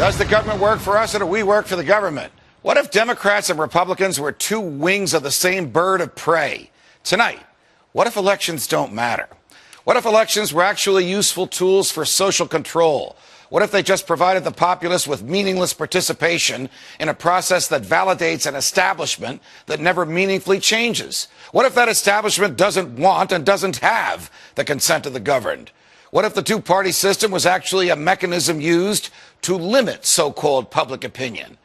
Does the government work for us or do we work for the government? What if Democrats and Republicans were two wings of the same bird of prey? Tonight, what if elections don't matter? What if elections were actually useful tools for social control? What if they just provided the populace with meaningless participation in a process that validates an establishment that never meaningfully changes? What if that establishment doesn't want and doesn't have the consent of the governed? What if the two-party system was actually a mechanism used to limit so-called public opinion?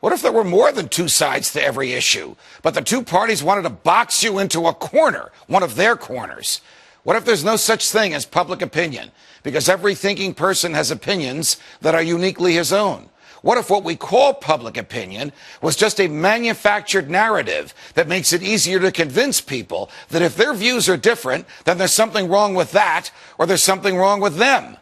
What if there were more than two sides to every issue, but the two parties wanted to box you into a corner, one of their corners? What if there's no such thing as public opinion, because every thinking person has opinions that are uniquely his own? What if what we call public opinion was just a manufactured narrative that makes it easier to convince people that if their views are different, then there's something wrong with that, or there's something wrong with them?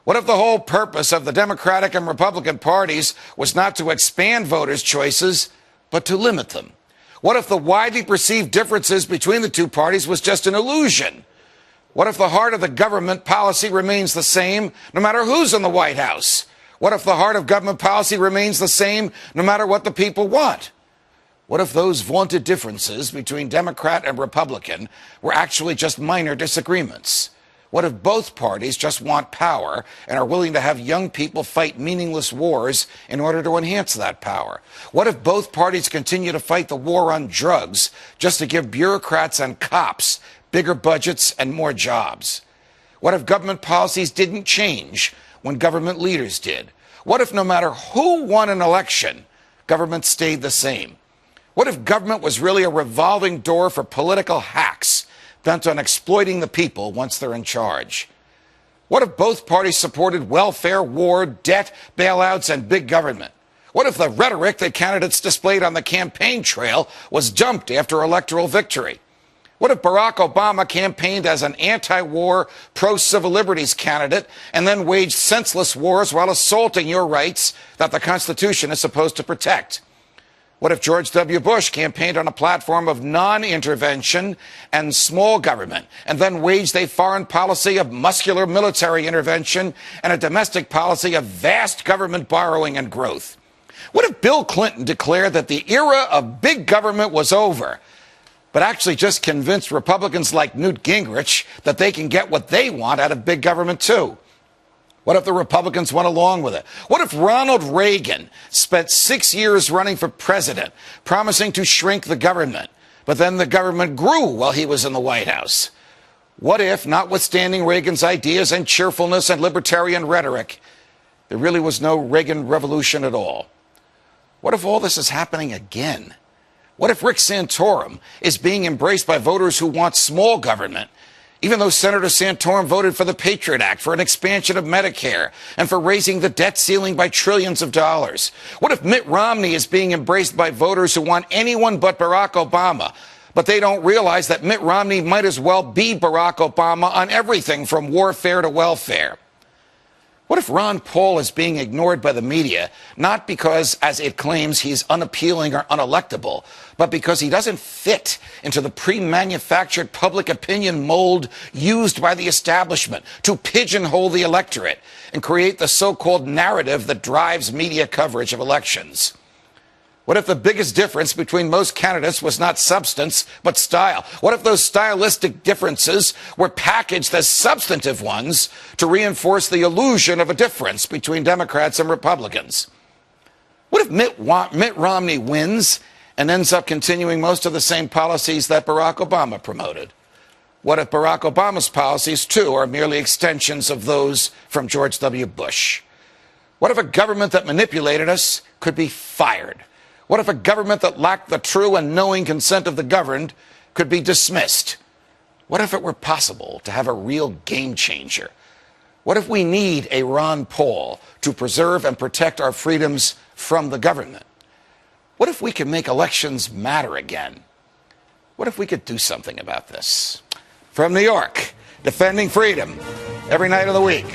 What if the whole purpose of the Democratic and Republican parties was not to expand voters' choices, but to limit them? What if the widely perceived differences between the two parties was just an illusion? What if the heart of the government policy remains the same no matter who's in the White House? What if the heart of government policy remains the same no matter what the people want? What if those vaunted differences between Democrat and Republican were actually just minor disagreements? What if both parties just want power and are willing to have young people fight meaningless wars in order to enhance that power? What if both parties continue to fight the war on drugs just to give bureaucrats and cops bigger budgets and more jobs? What if government policies didn't change when government leaders did? What if no matter who won an election, government stayed the same? What if government was really a revolving door for political hacks bent on exploiting the people once they're in charge? What if both parties supported welfare, war, debt, bailouts, and big government? What if the rhetoric that candidates displayed on the campaign trail was dumped after electoral victory? What if Barack Obama campaigned as an anti-war, pro-civil liberties candidate and then waged senseless wars while assaulting your rights that the Constitution is supposed to protect? What if George W. Bush campaigned on a platform of non-intervention and small government and then waged a foreign policy of muscular military intervention and a domestic policy of vast government borrowing and growth? What if Bill Clinton declared that the era of big government was over, but actually just convinced Republicans like Newt Gingrich that they can get what they want out of big government too? What if the Republicans went along with it? What if Ronald Reagan spent 6 years running for president, promising to shrink the government, but then the government grew while he was in the White House? What if, notwithstanding Reagan's ideas and cheerfulness and libertarian rhetoric, there really was no Reagan revolution at all? What if all this is happening again? What if Rick Santorum is being embraced by voters who want small government, even though Senator Santorum voted for the Patriot Act, for an expansion of Medicare, and for raising the debt ceiling by trillions of dollars? What if Mitt Romney is being embraced by voters who want anyone but Barack Obama, but they don't realize that Mitt Romney might as well be Barack Obama on everything from warfare to welfare? What if Ron Paul is being ignored by the media, not because, as it claims, he's unappealing or unelectable, but because he doesn't fit into the pre-manufactured public opinion mold used by the establishment to pigeonhole the electorate and create the so-called narrative that drives media coverage of elections? What if the biggest difference between most candidates was not substance, but style? What if those stylistic differences were packaged as substantive ones to reinforce the illusion of a difference between Democrats and Republicans? What if Mitt Romney wins and ends up continuing most of the same policies that Barack Obama promoted? What if Barack Obama's policies, too, are merely extensions of those from George W. Bush? What if a government that manipulated us could be fired? What if a government that lacked the true and knowing consent of the governed could be dismissed? What if it were possible to have a real game changer? What if we need a Ron Paul to preserve and protect our freedoms from the government? What if we could make elections matter again? What if we could do something about this? From New York, defending freedom every night of the week.